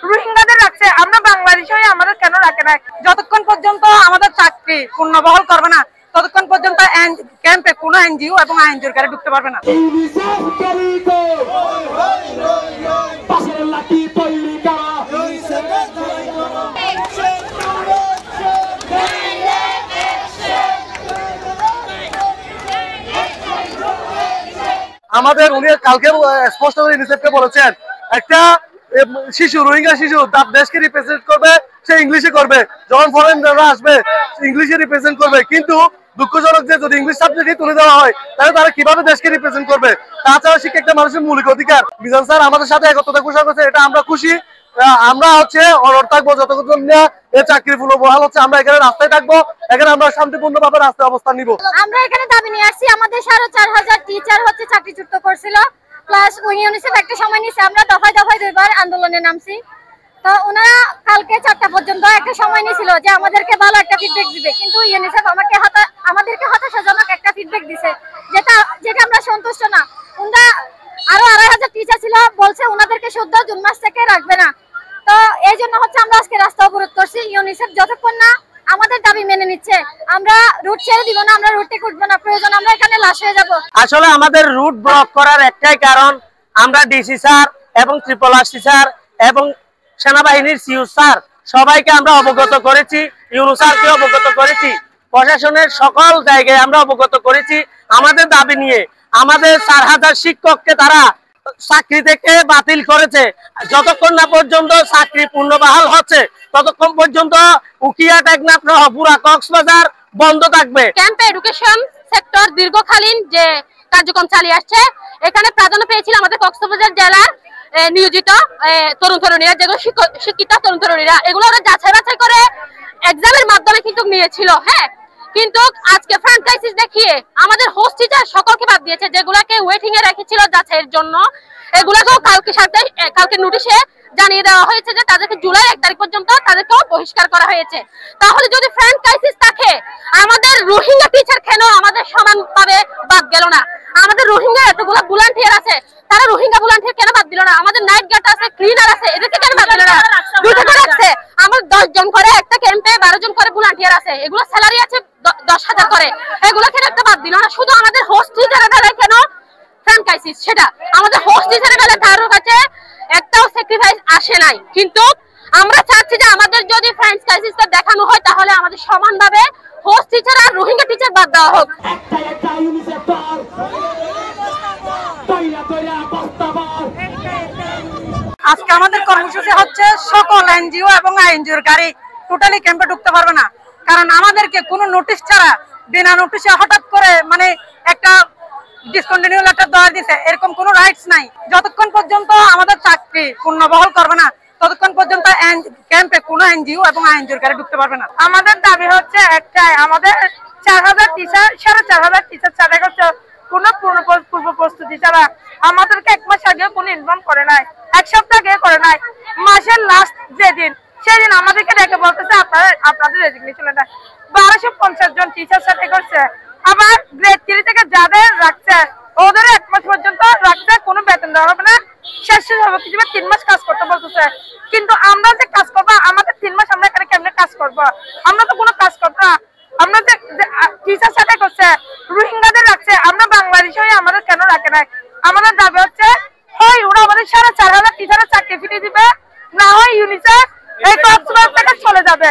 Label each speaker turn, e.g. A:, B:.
A: রোহিঙ্গাদের রাখছে, আমরা বাংলাদেশ হয়ে আমাদের কেন রাখে নাই? যতক্ষণ পর্যন্ত আমাদের চাকরি পূর্ণবহাল করবে না ততক্ষণ পর্যন্ত ক্যাম্পে কোনো এনজিও এবং আইনজোর গাড়ি ঢুকতে পারবে না।
B: আমাদের উনি কালকে স্পষ্ট করে ইউনিসেফকে বলেছেন, একটা শিশু, রোহিঙ্গা শিশু তার দেশকে রিপ্রেজেন্ট করবে, সে ইংলিশে করবে, যখন ফরেনাররা আসবে ইংলিশে রিপ্রেজেন্ট করবে। কিন্তু দুঃখজনক যে যদি ইংলিশ সাবজেক্টই তুলে দেওয়া হয় তাহলে তারা কিভাবে দেশকে রিপ্রেজেন্ট করবে? তাছাড়া শিক্ষা একটা মানুষের মৌলিক অধিকার। মিজান স্যার আমাদের সাথে একত্রতা ঘোষণা করেছে, এটা আমরা খুশি। আমরা অনড় থাকবো যতক্ষণ না এই চাকরি পুনর্বহাল হচ্ছে। আমরা এখানে রাস্তায় থাকবো, এখানে আমরা শান্তিপূর্ণভাবে রাস্তায় অবস্থান নিব।
A: আমরা এখানে দাবি নিয়ে আসছি, আমাদের 4,500 টিচার হচ্ছে চাকরিচ্যুত করছিল, প্লাস ইউনিসেফ একটা সময় নিয়েছে, আমরা দফায় দফায় 2বার আন্দোলনে নামছি। তো ওনারা কালকে 4টা পর্যন্ত একটা সময় নিয়েছিল যে আমাদেরকে ভালো একটা ফিডব্যাক দিবে, কিন্তু ইউনিসেফ আমাদেরকে হতাশাজনক একটা ফিডব্যাক দিছে, যেটা আমরা সন্তুষ্ট না। ওনারা আরো 2,500 টিচার ছিল, বলছে ওনাদেরকে শুদ্ধ জুন মাস থেকে রাখবে না। তো এই জন্য হচ্ছে আমরা আজকে রাস্তা অবরোধ করছি। ইউনিসেফ যতক্ষণ না আমাদের দাবি মেনে নিচ্ছে আমরা রুট ছেড়ে দিব না, আমরা রুটে উঠবো না, প্রয়োজন আমরা এখানে লাশ হয়ে যাব।
C: আসলে আমাদের রুট ব্লক করার একটাই কারণ, আমরা ডিসি স্যার এবং ট্রিপল আরসি স্যার এবং সেনাবাহিনীর সিইও স্যার সবাইকে আমরা অবগত করেছি, ইউনূস স্যারকে অবগত করেছি, প্রশাসনের সকল জায়গায় আমরা অবগত করেছি আমাদের দাবি নিয়ে। আমাদের 4,000 শিক্ষককে তারা চাকরি থেকে বাতিল করেছে। যতক্ষণ না পর্যন্ত চাকরি পূর্ণবহাল হচ্ছে ততক্ষণ পর্যন্ত উকিয়া, টেকনাফ, পুরা কক্সবাজার বন্ধ থাকবে।
A: ক্যাম্পে এডুকেশন সেক্টর দীর্ঘকালীন যে কার্যক্রম চালিয়ে আসছে, এখানে প্রাধান্য পেয়েছিল আমাদের কক্সবাজার জেলার নিয়োজিত তরুণ তরুণীরা, যেগুলো শিক্ষিত তরুণ তরুণীরা, এগুলো ওরা যাচাই বাছাই করে এক্সামের মাধ্যমে কিন্তু নিয়েছিল। হ্যাঁ, কিন্তু আজকে ফ্র্যাঞ্চাইজিস দেখিয়ে আমাদের হোস্ট টিচার সকলকে বাদ দিয়েছে, যেগুলোকে ওয়েটিং এ রেখেছিল যাচাইয়ের জন্য। এগুলোকেও কালকে নোটিশে জানিয়ে দেওয়া হয়েছে যে তাদেরকে জুলাই 1 তারিখ পর্যন্ত তাদেরকেও বহিষ্কার করা হয়েছে। তাহলে যদি ফ্র্যাঞ্চাইজিস থাকে, আমাদের রোহিঙ্গা টিচার কেন আমাদের সমানভাবে বাদ গেল না? আমাদের রোহিঙ্গা এতগুলো ভলান্টিয়ার আছে, তারা রোহিঙ্গা ভলান্টিয়ার কেন বাদ দিল না? আমাদের নাইট গার্ড আছে, ক্লিনার আছে, এদেরকে কেন বাদ দিল না? দুটো করে রাখছে। আমার 10 জন করে একটা ক্যাম্পে 12 জন করে ভলান্টিয়ার আছে, এগুলো স্যালারি আছে 10,000 করে, এগুলো কেন একটা বাদ দিল না? শুধু আমাদের হোস্ট টিচারের বেলায় কেন ফ্র্যাঞ্চাইজিস? সেটা আমাদের হোস্ট টিচারের বেলায় কারোর কাছে একটাও স্যাক্রিফাইস আসে নাই। কিন্তু আমরা চাচ্ছি যে আমাদের যদি ফ্র্যাঞ্চাইজিসটা দেখানো হয় তাহলে আমাদের সমানভাবে হোস্ট টিচার আর রোহিঙ্গা টিচার বাদ দেওয়া হোক।
D: আজকে আমাদের কর্মসূচি হচ্ছে সকল এনজিও এবং আইনজীবীর গাড়ি টোটালি ক্যাম্পে ঢুকতে পারবে না, কারণ আমাদেরকে কোনো নোটিশ ছাড়া বিনা নোটিশে হঠাৎ করে একটা ডিসকন্টিনিউ লেটার দেওয়া দিয়েছে, এরকম কোনো রাইটস নাই। যতক্ষণ পর্যন্ত আমাদের চাকরি পূর্ণবহাল করবে না ততক্ষণ পর্যন্ত ক্যাম্পে কোনো এনজিও এবং আইনজীবীর গাড়ি ঢুকতে পারবে না। আমাদের দাবি হচ্ছে একটাই, আমাদের 4,000 টিচার 4,500 টিচার ছাড়া হচ্ছে কোনো পূর্ব প্রস্তুতি ছাড়া আমাদেরকে 1 মাস আগে কোনো ইনফর্ম করে নাই, 1 সপ্তাহ আগে করে নাই। মাসের লাস্ট যেদিন সেদিন আমাদেরকে ডেকে বলতেছে আপনাদের রেজিগনেশন লেটার। 1250 জন টিচার সাথে করছে। আবার গ্রেড 3 থেকে যাদের রাখছে ওদের 1 মাস পর্যন্ত রাখছে, কোনো বেতন দেওয়া হবে না, শেষ হবে কিছু 3 মাস কাজ করতে বলতেছে। কিন্তু আমরা যে কাজ করবো, আমাদের 3 মাস আমরা এখানে কেমনে কাজ করবো? আমরা তো কোনো কাজ করবো না। আমরা যে টিচার সাথে করছে, রোহিঙ্গাদের রাখছে, আমরা বাংলাদেশ হয়ে আমাদের কেন রাখে নাই? আমাদের দাবি হচ্ছে হয় ওরা আমাদের 4,500 টিচারের চাকরি ফিরিয়ে দিবে, না হয় ইউনিসেফ এই কক্সবাজার থেকে চলে যাবে।